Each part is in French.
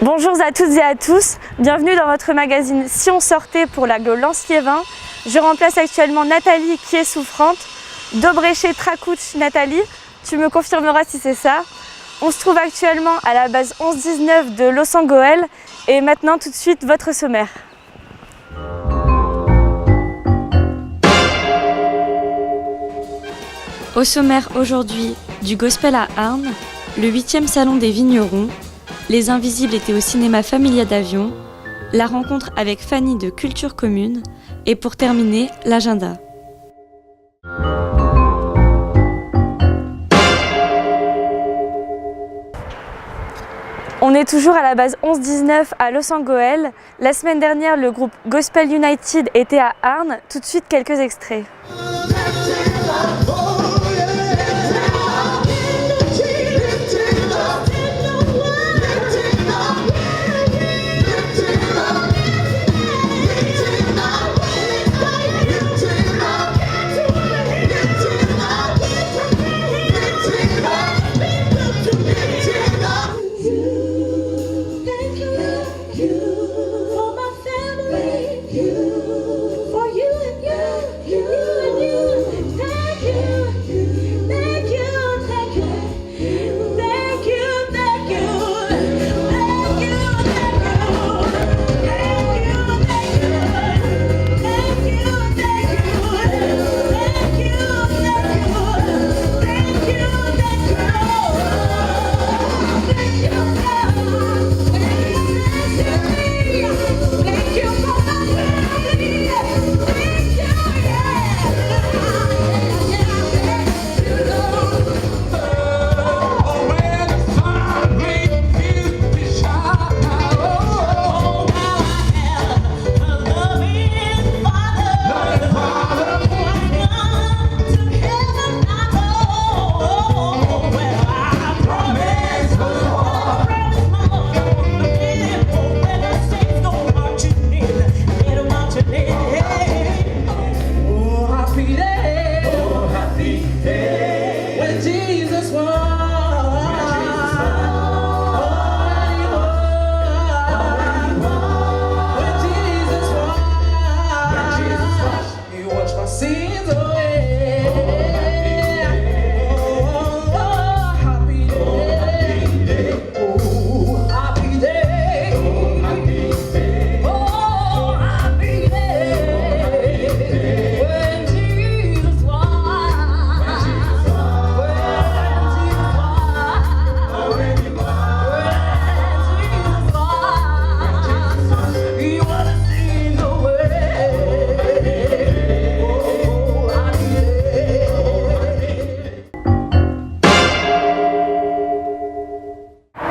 Bonjour à toutes et à tous, bienvenue dans votre magazine Si on sortait pour l'agglo Lanciévin. Je remplace actuellement Nathalie qui est souffrante. Dobreché Tracouch, Nathalie, tu me confirmeras si c'est ça. On se trouve actuellement à la base 11-19 de Losangoël et maintenant tout de suite votre sommaire. Au sommaire aujourd'hui, du gospel à Arnes, le 8e salon des vignerons, les Invisibles étaient au cinéma Familia d'Avion, la rencontre avec Fanny de Culture Commune et pour terminer, l'agenda. On est toujours à la base 11-19 à Losangoël. La semaine dernière, le groupe Gospel United était à Arnes. Tout de suite, quelques extraits.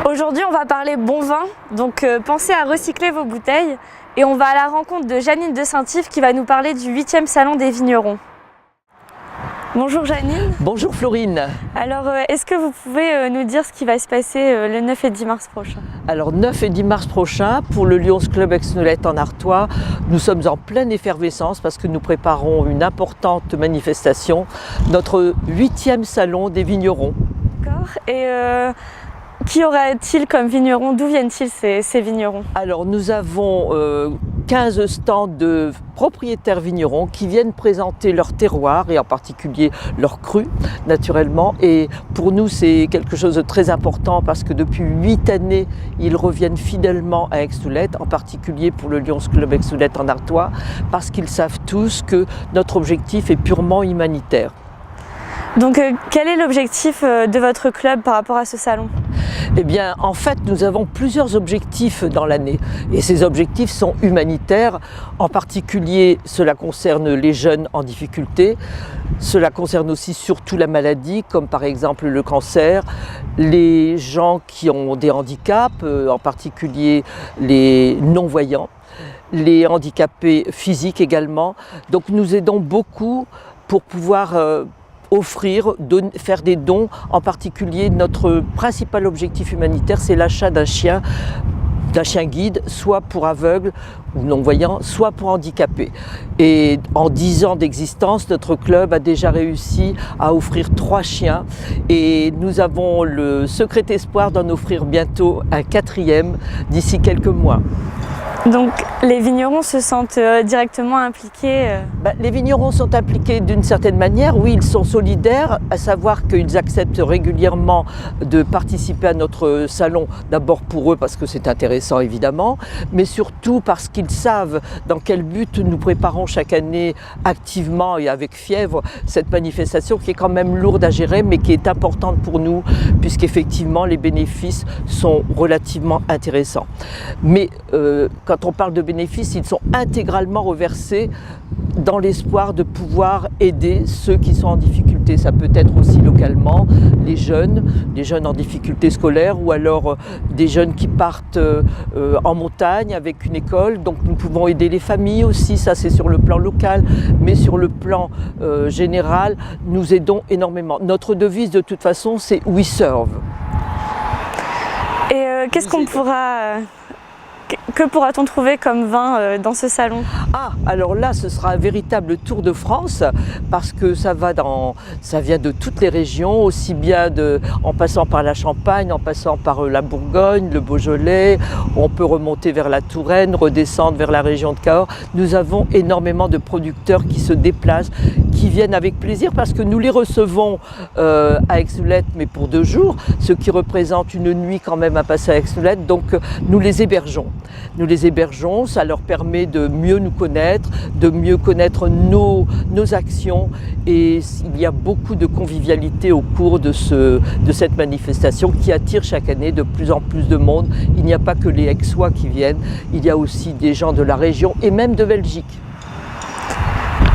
Aujourd'hui, on va parler bon vin, donc pensez à recycler vos bouteilles et on va à la rencontre de Janine de Saint-Yves qui va nous parler du 8e salon des vignerons. Bonjour Janine. Bonjour Florine. Alors, est-ce que vous pouvez nous dire ce qui va se passer le 9 et 10 mars prochain? Alors 9 et 10 mars prochain, pour le Lions Club Aix-Noulette en Artois, nous sommes en pleine effervescence parce que nous préparons une importante manifestation, notre 8e salon des vignerons. D'accord. Et qui aura-t-il comme vignerons? D'où viennent-ils ces vignerons? Alors nous avons 15 stands de propriétaires vignerons qui viennent présenter leur terroir et en particulier leurs crus naturellement, et pour nous c'est quelque chose de très important parce que depuis 8 années ils reviennent fidèlement à Aix-Noulette, en particulier pour le Lions Club Aix-Noulette en Artois, parce qu'ils savent tous que notre objectif est purement humanitaire. Donc quel est l'objectif de votre club par rapport à ce salon? Eh bien, en fait, nous avons plusieurs objectifs dans l'année et ces objectifs sont humanitaires. En particulier, cela concerne les jeunes en difficulté, cela concerne aussi surtout la maladie, comme par exemple le cancer, les gens qui ont des handicaps, en particulier les non-voyants, les handicapés physiques également. Donc nous aidons beaucoup pour pouvoir offrir, faire des dons. En particulier, notre principal objectif humanitaire, c'est l'achat d'un chien d'un chien guide, soit pour aveugles ou non-voyants, soit pour handicapés. Et en 10 ans d'existence, notre club a déjà réussi à offrir 3 chiens et nous avons le secret espoir d'en offrir bientôt un 4e d'ici quelques mois. Donc les vignerons se sentent directement impliqués Les vignerons sont impliqués d'une certaine manière, oui, ils sont solidaires, à savoir qu'ils acceptent régulièrement de participer à notre salon, d'abord pour eux parce que c'est intéressant évidemment, mais surtout parce qu'ils savent dans quel but nous préparons chaque année activement et avec fièvre cette manifestation qui est quand même lourde à gérer mais qui est importante pour nous puisqu'effectivement les bénéfices sont relativement intéressants. Mais quand on parle de bénéfices, ils sont intégralement reversés dans l'espoir de pouvoir aider ceux qui sont en difficulté. Ça peut être aussi localement les jeunes en difficulté scolaire ou alors des jeunes qui partent en montagne avec une école. Donc nous pouvons aider les familles aussi, ça c'est sur le plan local, mais sur le plan général, nous aidons énormément. Notre devise de toute façon, c'est « We serve ». Et qu'est-ce qu'on pourra... Que pourra-t-on trouver comme vin dans ce salon? Alors là, ce sera un véritable tour de France parce que ça vient de toutes les régions, aussi bien en passant par la Champagne, en passant par la Bourgogne, le Beaujolais. On peut remonter vers la Touraine, redescendre vers la région de Cahors. Nous avons énormément de producteurs qui se déplacent, qui viennent avec plaisir parce que nous les recevons à Aix-Noulette, mais pour 2 jours, ce qui représente une nuit quand même à passer à Aix-Noulette. Donc nous les hébergeons. Ça leur permet de mieux nous connaître, de mieux connaître nos actions et il y a beaucoup de convivialité au cours de cette manifestation qui attire chaque année de plus en plus de monde. Il n'y a pas que les Aixois qui viennent, il y a aussi des gens de la région et même de Belgique.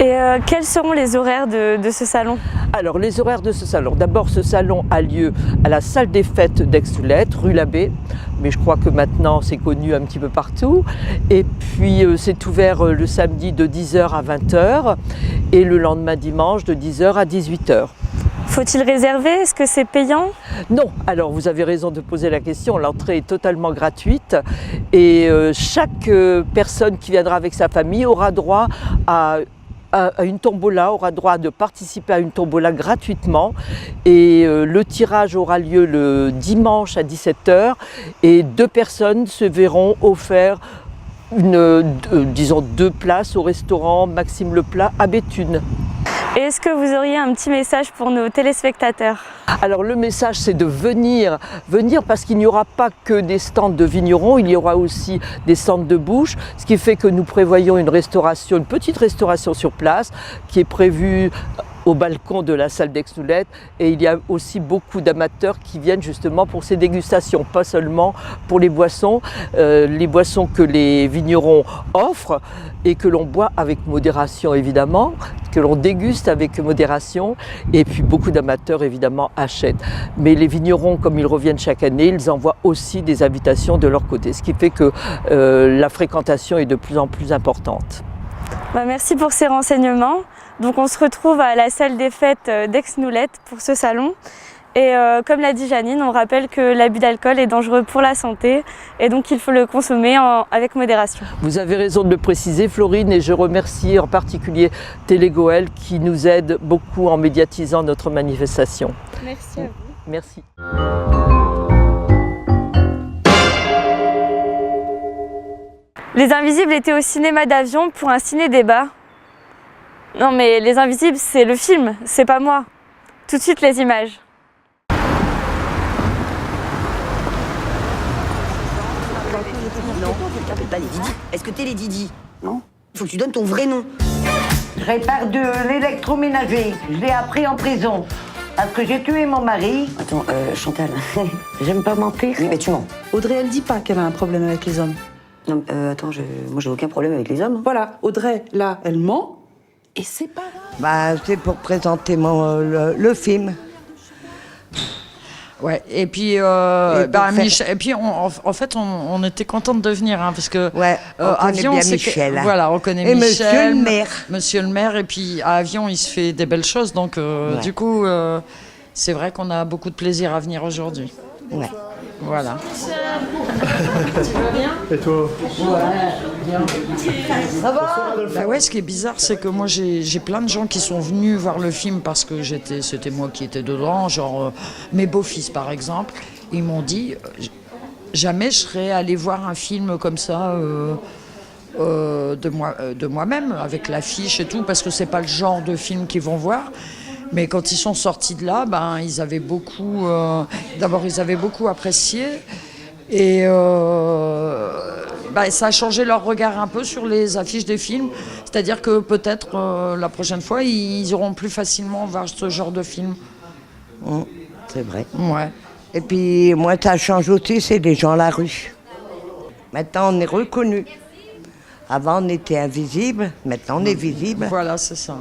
Et quels seront les horaires de ce salon? Alors les horaires de ce salon, d'abord ce salon a lieu à la salle des fêtes d'Aix-Noulette, rue Labbé, mais je crois que maintenant c'est connu un petit peu partout. Et puis c'est ouvert le samedi de 10h à 20h et le lendemain dimanche de 10h à 18h. Faut-il réserver? Est-ce que c'est payant? Non, alors vous avez raison de poser la question, l'entrée est totalement gratuite et chaque personne qui viendra avec sa famille aura droit à une tombola, aura droit de participer à une tombola gratuitement et le tirage aura lieu le dimanche à 17h et 2 personnes se verront offert disons 2 places au restaurant Maxime Leplat à Béthune. Et est-ce que vous auriez un petit message pour nos téléspectateurs? Alors le message c'est de venir parce qu'il n'y aura pas que des stands de vignerons, il y aura aussi des stands de bouche, ce qui fait que nous prévoyons une petite restauration sur place qui est prévue au balcon de la salle d'Aix-Noulette et il y a aussi beaucoup d'amateurs qui viennent justement pour ces dégustations, pas seulement pour les boissons que les vignerons offrent et que l'on boit avec modération évidemment, que l'on déguste avec modération et puis beaucoup d'amateurs évidemment achètent. Mais les vignerons, comme ils reviennent chaque année, ils envoient aussi des invitations de leur côté, ce qui fait que la fréquentation est de plus en plus importante. Merci pour ces renseignements. Donc on se retrouve à la salle des fêtes d'Aix-Noulette pour ce salon. Et comme l'a dit Janine, on rappelle que l'abus d'alcool est dangereux pour la santé et donc il faut le consommer avec modération. Vous avez raison de le préciser Florine et je remercie en particulier Télégoël qui nous aide beaucoup en médiatisant notre manifestation. Merci à vous. Merci. Les Invisibles étaient au cinéma d'Avion pour un ciné-débat. Non mais Les Invisibles, c'est le film, c'est pas moi. Tout de suite les images. Non, tu t'appelles pas les Didi. Est-ce que t'es les Didi? Non. Il faut que tu donnes ton vrai nom. Je répare de l'électroménager. Je l'ai appris en prison. Parce que j'ai tué mon mari. Attends, Chantal. J'aime pas mentir. Oui, mais tu mens. Audrey, elle dit pas qu'elle a un problème avec les hommes. Non, attends, moi j'ai aucun problème avec les hommes. Voilà, Audrey, là, elle ment. Et c'est pas grave. C'est pour présenter le film. Ouais, et puis, Michel, et puis en fait, on était contente de venir, hein, parce que ouais, on connaît bien Michel. Voilà, on connaît et Michel, Monsieur le maire, et puis à Avion, il se fait des belles choses, donc ouais. du coup, c'est vrai qu'on a beaucoup de plaisir à venir aujourd'hui. Ouais. Voilà. Et toi? Ça va? Bah ouais, ce qui est bizarre, c'est que moi j'ai plein de gens qui sont venus voir le film parce que c'était moi qui étais dedans, genre mes beaux-fils par exemple. Ils m'ont dit jamais je serais allé voir un film comme ça de moi-même, avec l'affiche et tout, parce que c'est pas le genre de film qu'ils vont voir. Mais quand ils sont sortis de là, ben, ils avaient beaucoup, d'abord ils avaient beaucoup apprécié et ben, ça a changé leur regard un peu sur les affiches des films. C'est-à-dire que peut-être la prochaine fois, ils iront plus facilement voir ce genre de film. C'est vrai. Ouais. Et puis, moi, ça change aussi, c'est les gens à la rue. Maintenant, on est reconnus. Avant, on était invisible. Maintenant, on est visible. Voilà, c'est ça.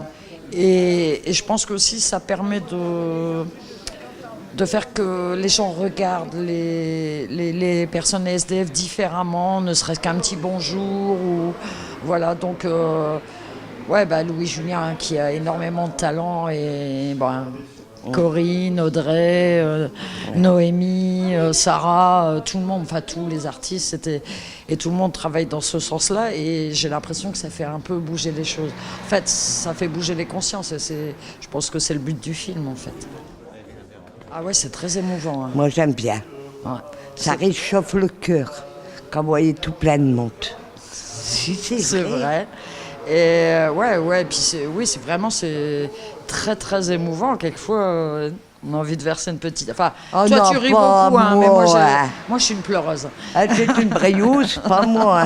Et je pense que aussi ça permet de faire que les gens regardent les personnes SDF différemment, ne serait-ce qu'un petit bonjour. Ou, voilà, donc ouais, bah, Louis Julien qui a énormément de talent et bon, Corinne, Audrey, Noémie, Sarah, tout le monde, enfin tous les artistes, et tout le monde travaille dans ce sens-là et j'ai l'impression que ça fait un peu bouger les choses. En fait, ça fait bouger les consciences et je pense que c'est le but du film en fait. Ah ouais, c'est très émouvant. Hein. Moi, j'aime bien. Ouais. Ça réchauffe le cœur quand vous voyez tout plein de monde. Si, C'est vrai. Et ouais, puis c'est vraiment très très émouvant. Quelquefois, on a envie de verser une petite. Enfin, Oh toi non, tu ris pas beaucoup, hein, mais moi. moi je suis une pleureuse. Ah, c'est une brailleuse, pas moi.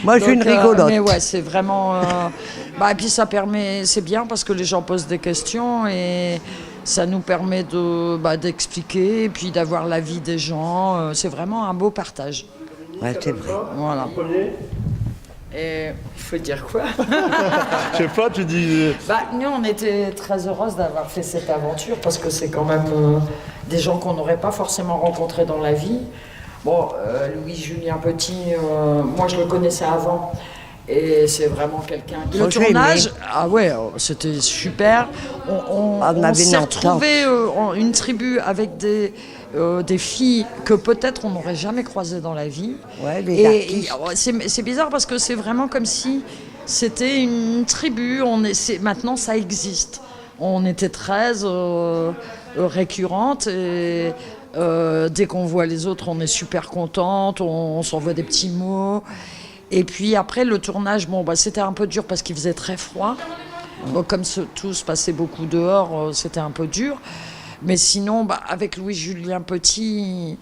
Moi, je suis une Donc, rigolote. mais ouais, c'est vraiment. Et puis ça permet, c'est bien parce que les gens posent des questions et ça nous permet d'expliquer et puis d'avoir l'avis des gens. C'est vraiment un beau partage. Ouais, c'est vrai. Voilà. Et il faut dire quoi? Je sais pas, tu dis. Nous, on était très heureuses d'avoir fait cette aventure parce que c'est quand même des gens qu'on n'aurait pas forcément rencontrés dans la vie. Bon, Louis-Julien Petit, moi je le connaissais avant et c'est vraiment quelqu'un. Le tournage, ah ouais, c'était super. On s'est retrouvés une tribu avec des filles que peut-être on n'aurait jamais croisées dans la vie. Ouais, et c'est bizarre parce que c'est vraiment comme si c'était une tribu. Maintenant, ça existe. On était 13 récurrentes et dès qu'on voit les autres, on est super contente. On s'envoie des petits mots. Et puis après, le tournage, c'était un peu dur parce qu'il faisait très froid. Donc, comme tout se passait beaucoup dehors, c'était un peu dur. Mais sinon, avec Louis-Julien Petit,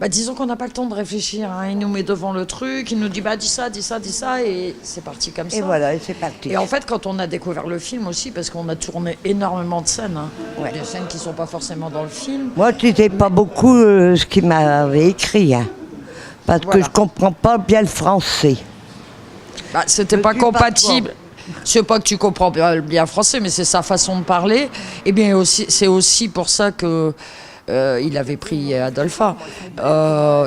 disons qu'on n'a pas le temps de réfléchir. Hein. Il nous met devant le truc, il nous dit dis ça, dis ça, dis ça, et c'est parti comme ça. Et voilà, et c'est parti. Et en fait, quand on a découvert le film aussi, parce qu'on a tourné énormément de scènes, hein, Ouais. des scènes qui ne sont pas forcément dans le film. Moi, je disais pas beaucoup ce qu'il m'avait écrit, hein, parce que je comprends pas bien le français. C'était pas compatible. C'est pas que tu comprends bien français, mais c'est sa façon de parler. Et bien c'est aussi pour ça que il avait pris Adolpha.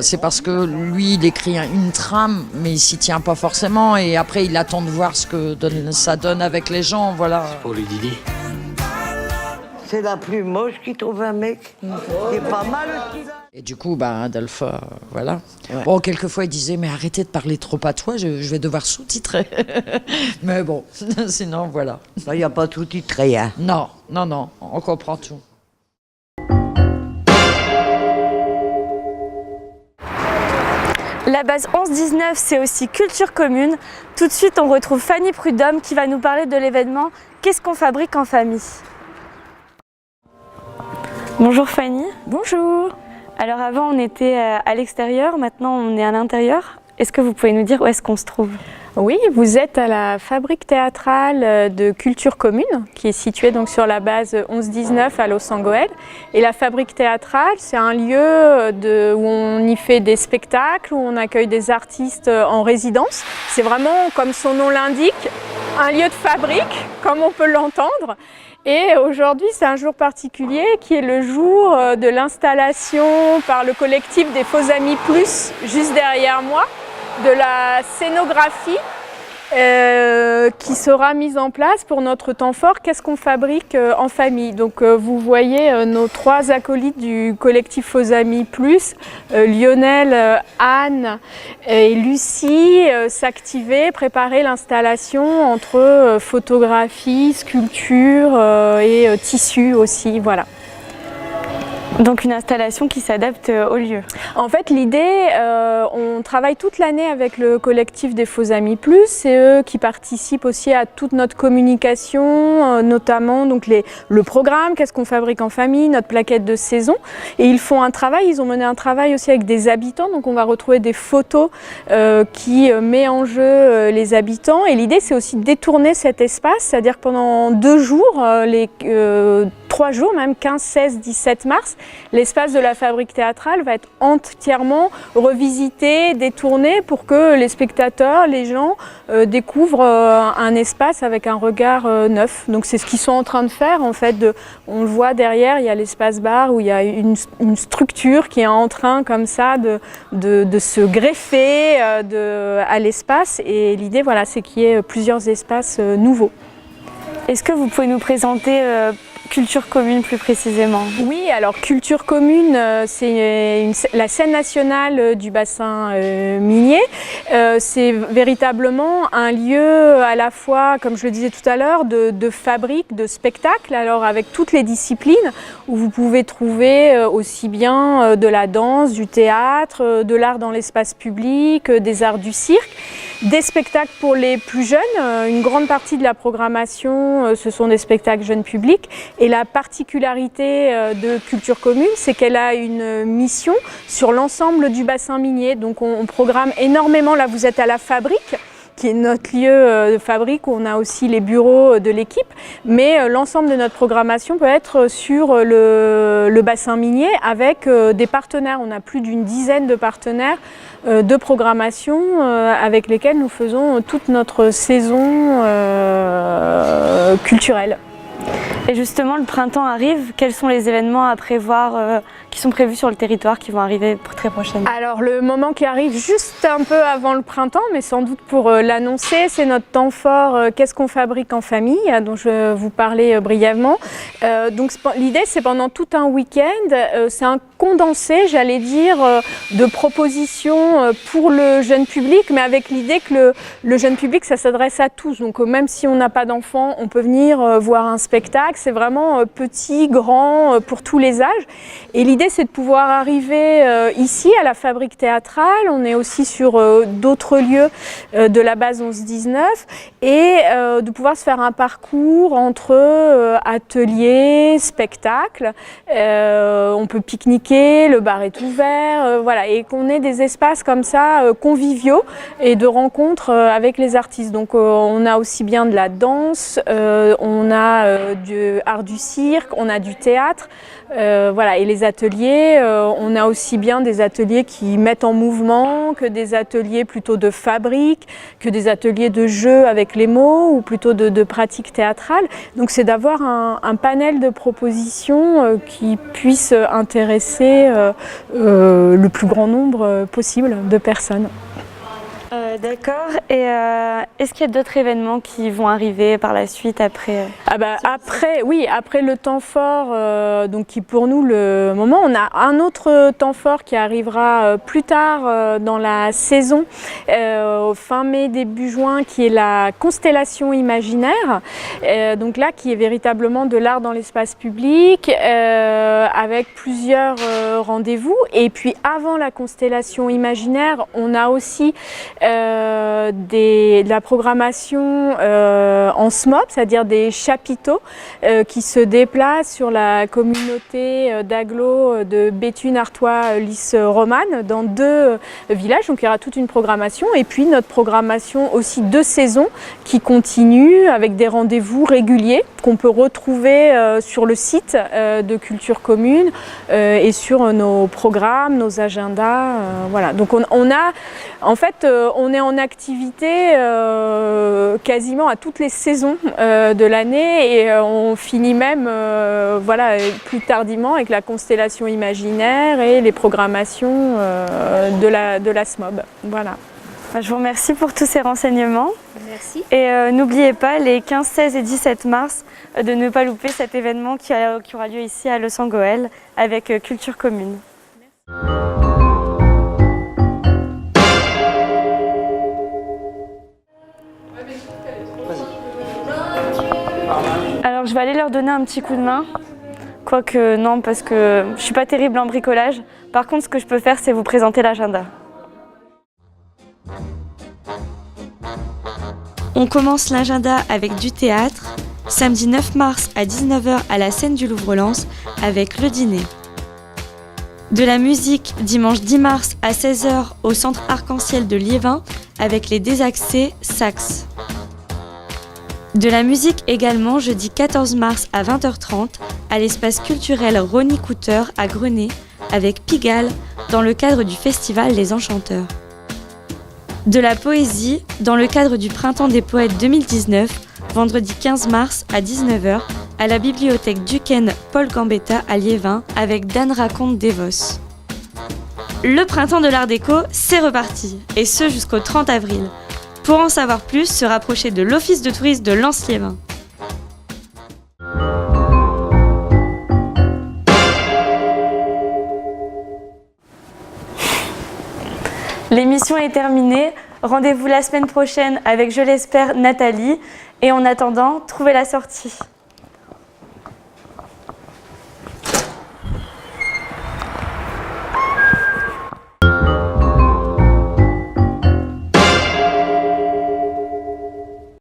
C'est parce que lui, il écrit une trame, mais il s'y tient pas forcément. Et après, il attend de voir ce que ça donne avec les gens. Voilà. Pour les Didi. C'est la plus moche qui trouve un mec. Il est pas mal aussi. Et du coup, Adolpha, voilà. Ouais. Bon, quelquefois, il disait, mais arrêtez de parler trop à toi, je vais devoir sous-titrer. Mais bon, sinon, voilà. Il n'y a pas tout titré, hein. Non, on comprend tout. La base 11-19, c'est aussi culture commune. Tout de suite, on retrouve Fanny Prudhomme qui va nous parler de l'événement « Qu'est-ce qu'on fabrique en famille ?» Bonjour Fanny. Bonjour. Alors avant, on était à l'extérieur, maintenant on est à l'intérieur. Est-ce que vous pouvez nous dire où est-ce qu'on se trouve ? Oui, vous êtes à la fabrique théâtrale de culture commune qui est située donc sur la base 11-19 à Los-Angeles. Et la fabrique théâtrale, c'est un lieu où on y fait des spectacles, où on accueille des artistes en résidence. C'est vraiment, comme son nom l'indique, un lieu de fabrique, comme on peut l'entendre. Et aujourd'hui, c'est un jour particulier qui est le jour de l'installation par le collectif des Faux Amis Plus, juste derrière moi, de la scénographie qui sera mise en place pour notre temps fort. Qu'est-ce qu'on fabrique en famille? Donc vous voyez nos 3 acolytes du collectif Faux Amis Plus, Lionel, Anne et Lucie, s'activer, préparer l'installation entre photographie, sculpture et tissu aussi, voilà. Donc une installation qui s'adapte au lieu. En fait, l'idée, on travaille toute l'année avec le collectif des Faux Amis Plus. C'est eux qui participent aussi à toute notre communication, notamment donc le programme, qu'est-ce qu'on fabrique en famille, notre plaquette de saison. Et ils font un travail, ils ont mené un travail aussi avec des habitants. Donc on va retrouver des photos qui met en jeu les habitants. Et l'idée, c'est aussi de détourner cet espace, c'est-à-dire que pendant 2 jours, 3 jours, même 15, 16, 17 mars, l'espace de la Fabrique théâtrale va être entièrement revisité, détourné pour que les spectateurs, les gens découvrent un espace avec un regard neuf. Donc c'est ce qu'ils sont en train de faire en fait. On le voit derrière, il y a l'espace bar où il y a une structure qui est en train comme ça de se greffer à l'espace. Et l'idée, voilà, c'est qu'il y ait plusieurs espaces nouveaux. Est-ce que vous pouvez nous présenter Culture Commune plus précisément? Oui, alors Culture Commune, c'est la scène nationale du bassin minier. C'est véritablement un lieu à la fois, comme je le disais tout à l'heure, de fabrique, de spectacle, alors avec toutes les disciplines où vous pouvez trouver aussi bien de la danse, du théâtre, de l'art dans l'espace public, des arts du cirque, des spectacles pour les plus jeunes. Une grande partie de la programmation, ce sont des spectacles jeunes publics. Et la particularité de Culture Commune, c'est qu'elle a une mission sur l'ensemble du bassin minier. Donc on programme énormément, là vous êtes à la Fabrique, qui est notre lieu de fabrique où on a aussi les bureaux de l'équipe. Mais l'ensemble de notre programmation peut être sur le bassin minier avec des partenaires. On a plus d'une dizaine de partenaires de programmation avec lesquels nous faisons toute notre saison culturelle. Et justement, le printemps arrive. Quels sont les événements à prévoir qui sont prévus sur le territoire, qui vont arriver très prochainement? Alors le moment qui arrive juste un peu avant le printemps, mais sans doute pour l'annoncer, c'est notre temps fort Qu'est-ce qu'on fabrique en famille, dont je vais vous parler brièvement. Donc l'idée, c'est pendant tout un week-end, c'est un condensé, j'allais dire, de propositions pour le jeune public, mais avec l'idée que le jeune public, ça s'adresse à tous. Donc même si on n'a pas d'enfants, on peut venir voir un spectacle. C'est vraiment petit, grand, pour tous les âges. Et l'idée, c'est de pouvoir arriver ici à la Fabrique théâtrale. On est aussi sur d'autres lieux de la base 11-19 et de pouvoir se faire un parcours entre ateliers, spectacles. On peut pique-niquer, le bar est ouvert, voilà, et qu'on ait des espaces comme ça conviviaux et de rencontres avec les artistes. Donc on a aussi bien de la danse, on a du art du cirque, on a du théâtre, voilà, et les ateliers, on a aussi bien des ateliers qui mettent en mouvement que des ateliers plutôt de fabrique, que des ateliers de jeu avec les mots ou plutôt de pratique théâtrale. Donc c'est d'avoir un panel de propositions qui puisse intéresser le plus grand nombre possible de personnes. D'accord. Et est-ce qu'il y a d'autres événements qui vont arriver par la suite après après le temps fort, donc qui pour nous le moment, on a un autre temps fort qui arrivera plus tard dans la saison, fin mai, début juin, qui est la constellation imaginaire. Donc là, qui est véritablement de l'art dans l'espace public, avec plusieurs rendez-vous. Et puis avant la constellation imaginaire, on a aussi de la programmation en SMOP, c'est-à-dire des chapiteaux qui se déplacent sur la communauté d'agglos de Béthune, Artois, Lys, Romane, dans 2 villages. Donc il y aura toute une programmation et puis notre programmation aussi de saison qui continue avec des rendez-vous réguliers qu'on peut retrouver sur le site de Culture Commune et sur nos programmes, nos agendas. Voilà. Donc on a en fait on est en activité quasiment à toutes les saisons de l'année et on finit même voilà, plus tardivement avec la constellation imaginaire et les programmations de la SMOB. Voilà. Je vous remercie pour tous ces renseignements. Merci. Et n'oubliez pas, les 15, 16 et 17 mars, de ne pas louper cet événement qui aura lieu ici à Los Angeles avec Culture Commune. Alors je vais aller leur donner un petit coup de main. Quoique non, parce que je suis pas terrible en bricolage. Par contre, ce que je peux faire, c'est vous présenter l'agenda. On commence l'agenda avec du théâtre. Samedi 9 mars à 19h à la scène du Louvre-Lens avec le dîner. De la musique dimanche 10 mars à 16h au centre Arc-en-Ciel de Liévin avec les Désaxés Sax. De la musique également jeudi 14 mars à 20h30 à l'espace culturel Ronnie Cooter à Grenay avec Pigalle dans le cadre du festival Les Enchanteurs. De la poésie dans le cadre du Printemps des Poètes 2019, vendredi 15 mars à 19h à la bibliothèque Duquesne Paul Gambetta à Liévin avec Dan Raconte Devos. Le Printemps de l'Art Déco, c'est reparti, et ce jusqu'au 30 avril. Pour en savoir plus, se rapprocher de l'Office de tourisme de Lens-Liévin. L'émission est terminée. Rendez-vous la semaine prochaine avec, je l'espère, Nathalie. Et en attendant, trouvez la sortie.